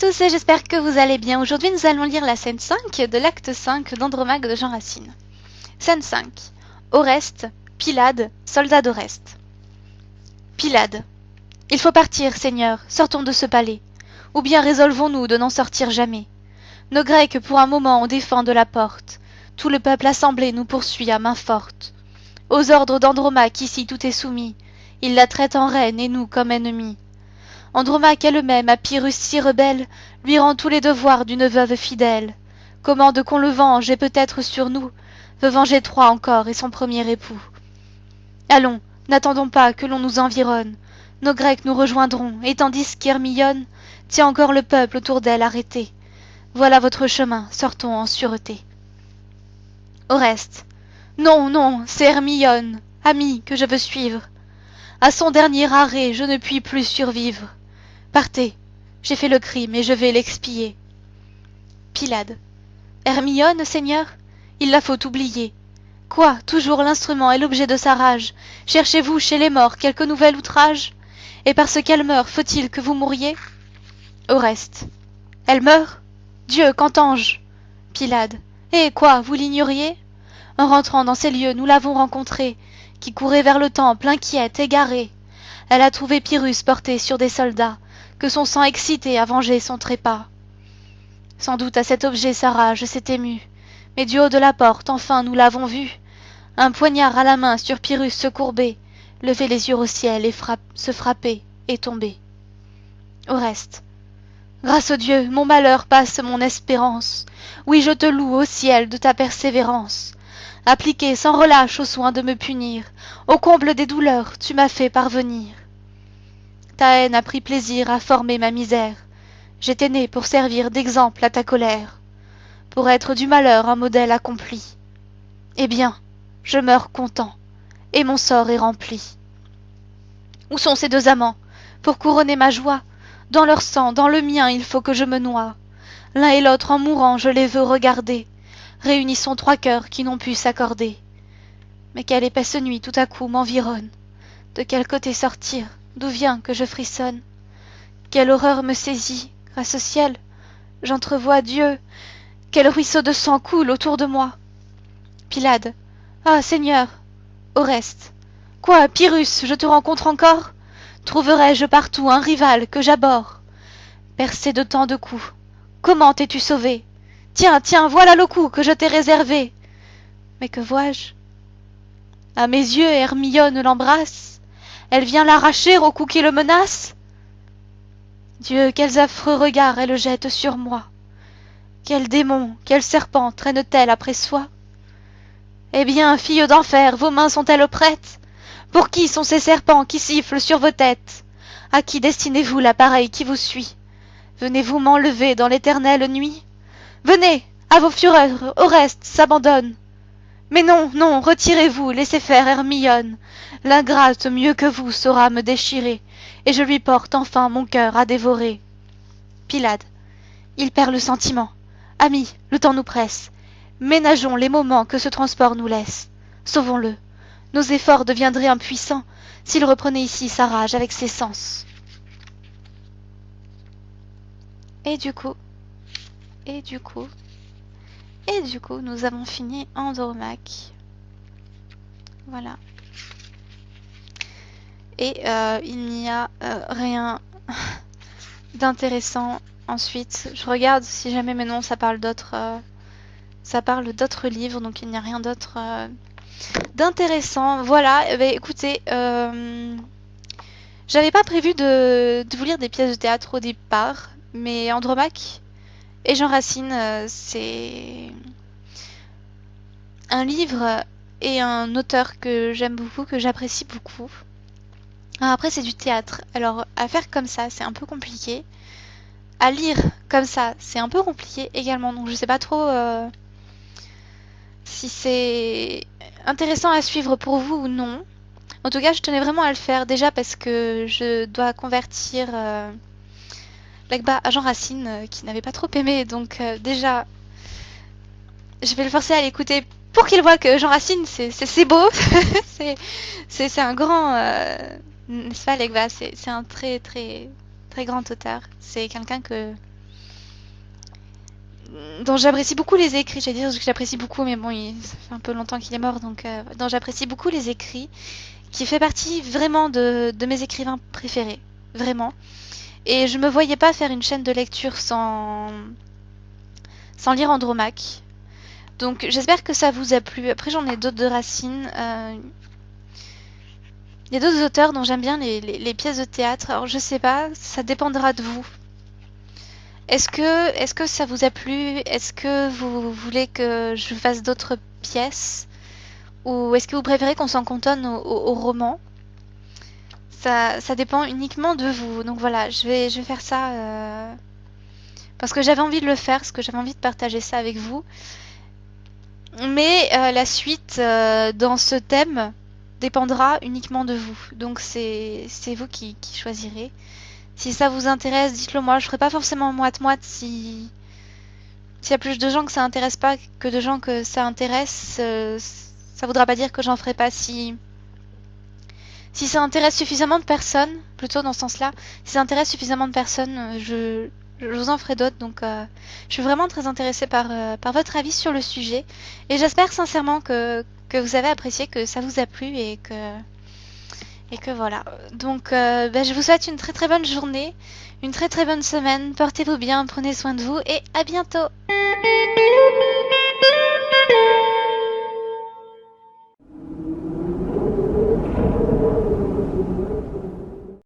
tous et j'espère que vous allez bien. Aujourd'hui nous allons lire la scène 5 de l'acte 5 d'Andromaque de Jean Racine. Scène 5. Oreste, Pylade, soldat d'Oreste. Pylade. Il faut partir, Seigneur, sortons de ce palais. Ou bien résolvons-nous de n'en sortir jamais. Nos Grecs pour un moment ont défend de la porte. Tout le peuple assemblé nous poursuit à main forte. Aux ordres d'Andromaque ici tout est soumis. Il la traite en reine et nous comme ennemis. Andromaque elle-même, à Pyrrhus si rebelle, lui rend tous les devoirs d'une veuve fidèle. Commande qu'on le venge, et peut-être sur nous, veut venger Troie encore et son premier époux. Allons, n'attendons pas que l'on nous environne. Nos Grecs nous rejoindront, et tandis qu'Hermione tient encore le peuple autour d'elle arrêté. Voilà votre chemin, sortons en sûreté. Oreste. Non, non, c'est Hermione, amie, que je veux suivre. À son dernier arrêt, je ne puis plus survivre. Partez, j'ai fait le crime et je vais l'expier. Pylade. Hermione, Seigneur, il la faut oublier. Quoi, toujours l'instrument est l'objet de sa rage. Cherchez-vous chez les morts quelque nouvel outrage? Et parce qu'elle meurt, faut-il que vous mouriez? Oreste. Elle meurt? Dieu, qu'entends-je? Pylade. Eh, quoi, vous l'ignoriez? En rentrant dans ces lieux, nous l'avons rencontrée, qui courait vers le temple, inquiète, égarée. Elle a trouvé Pyrrhus porté sur des soldats, que son sang excité a vengé son trépas. Sans doute à cet objet sa rage s'est émue, mais du haut de la porte, enfin, nous l'avons vu, un poignard à la main sur Pyrrhus se courber, lever les yeux au ciel et se frapper et tomber. Oreste. Grâce au Dieu, mon malheur passe mon espérance. Oui, je te loue au ciel de ta persévérance. Appliqué sans relâche au soin de me punir, au comble des douleurs, tu m'as fait parvenir. Ta haine a pris plaisir à former ma misère. J'étais né pour servir d'exemple à ta colère, pour être du malheur un modèle accompli. Eh bien, je meurs content, et mon sort est rempli. Où sont ces deux amants? Pour couronner ma joie, dans leur sang, dans le mien, il faut que je me noie. L'un et l'autre en mourant, je les veux regarder. Réunissons trois cœurs qui n'ont pu s'accorder. Mais quelle épaisse nuit tout à coup m'environne. De quel côté sortir? D'où vient que je frissonne? Quelle horreur me saisit, grâce au ciel, j'entrevois Dieu. Quel ruisseau de sang coule autour de moi. Pylade. Ah, Seigneur. Oreste. Quoi, Pyrrhus, je te rencontre encore? Trouverai-je partout un rival que j'abhorre? Percé de tant de coups, comment t'es-tu sauvé? Tiens, tiens, voilà le coup que je t'ai réservé. Mais que vois-je? À mes yeux, Hermione l'embrasse. Elle vient l'arracher au coup qui le menace. Dieu, quels affreux regards elle jette sur moi. Quel démon, quel serpent traîne-t-elle après soi? Eh bien, filles d'enfer, vos mains sont-elles prêtes? Pour qui sont ces serpents qui sifflent sur vos têtes? À qui destinez-vous l'appareil qui vous suit? Venez-vous m'enlever dans l'éternelle nuit? Venez, à vos fureurs, Oreste s'abandonne. Mais non, non, retirez-vous, laissez faire Hermione. L'ingrate mieux que vous saura me déchirer, et je lui porte enfin mon cœur à dévorer. Pylade. Il perd le sentiment. Amis, le temps nous presse. Ménageons les moments que ce transport nous laisse. Sauvons-le. Nos efforts deviendraient impuissants s'il reprenait ici sa rage avec ses sens. Et du coup, nous avons fini Andromaque. Voilà. Et il n'y a rien d'intéressant ensuite. Je regarde si jamais, mais non, ça parle d'autres livres, donc il n'y a rien d'autre d'intéressant. Voilà. Eh bien, écoutez, j'avais pas prévu de vous lire des pièces de théâtre au départ, mais Andromaque et Jean Racine, c'est un livre et un auteur que j'aime beaucoup, que j'apprécie beaucoup. Alors après, c'est du théâtre. Alors, à faire comme ça, c'est un peu compliqué. À lire comme ça, c'est un peu compliqué également. Donc, je sais pas trop si c'est intéressant à suivre pour vous ou non. En tout cas, je tenais vraiment à le faire. Déjà parce que je dois convertir Legba à Jean Racine, qui n'avait pas trop aimé. Donc, déjà, je vais le forcer à l'écouter pour qu'il voit que Jean Racine, c'est beau. c'est un grand... n'est-ce pas, Legba? C'est un très, très, très grand auteur. C'est quelqu'un que dont j'apprécie beaucoup les écrits. J'allais dire que j'apprécie beaucoup, mais bon, ça fait un peu longtemps qu'il est mort, donc dont j'apprécie beaucoup les écrits, qui fait partie vraiment de mes écrivains préférés, vraiment. Et je me voyais pas faire une chaîne de lecture sans lire Andromaque. Donc j'espère que ça vous a plu. Après j'en ai d'autres de Racine. Il y a d'autres auteurs dont j'aime bien les pièces de théâtre. Alors je sais pas, ça dépendra de vous. Est-ce que ça vous a plu? Est-ce que vous voulez que je fasse d'autres pièces? Ou est-ce que vous préférez qu'on s'en cantonne au roman? Ça dépend uniquement de vous. Donc voilà, je vais faire ça parce que j'avais envie de le faire, parce que j'avais envie de partager ça avec vous. Mais la suite dans ce thème dépendra uniquement de vous. Donc c'est vous qui choisirez. Si ça vous intéresse, dites-le moi. Je ferai pas forcément moite-moite s'il y a plus de gens que ça intéresse pas que de gens que ça intéresse. Ça voudra pas dire que j'en ferai pas si ça intéresse suffisamment de personnes, plutôt dans ce sens-là. Si ça intéresse suffisamment de personnes, je vous en ferai d'autres. Donc je suis vraiment très intéressée par votre avis sur le sujet. Et j'espère sincèrement que vous avez apprécié, que ça vous a plu et que voilà. Donc je vous souhaite une très très bonne journée, une très très bonne semaine. Portez-vous bien, prenez soin de vous et à bientôt.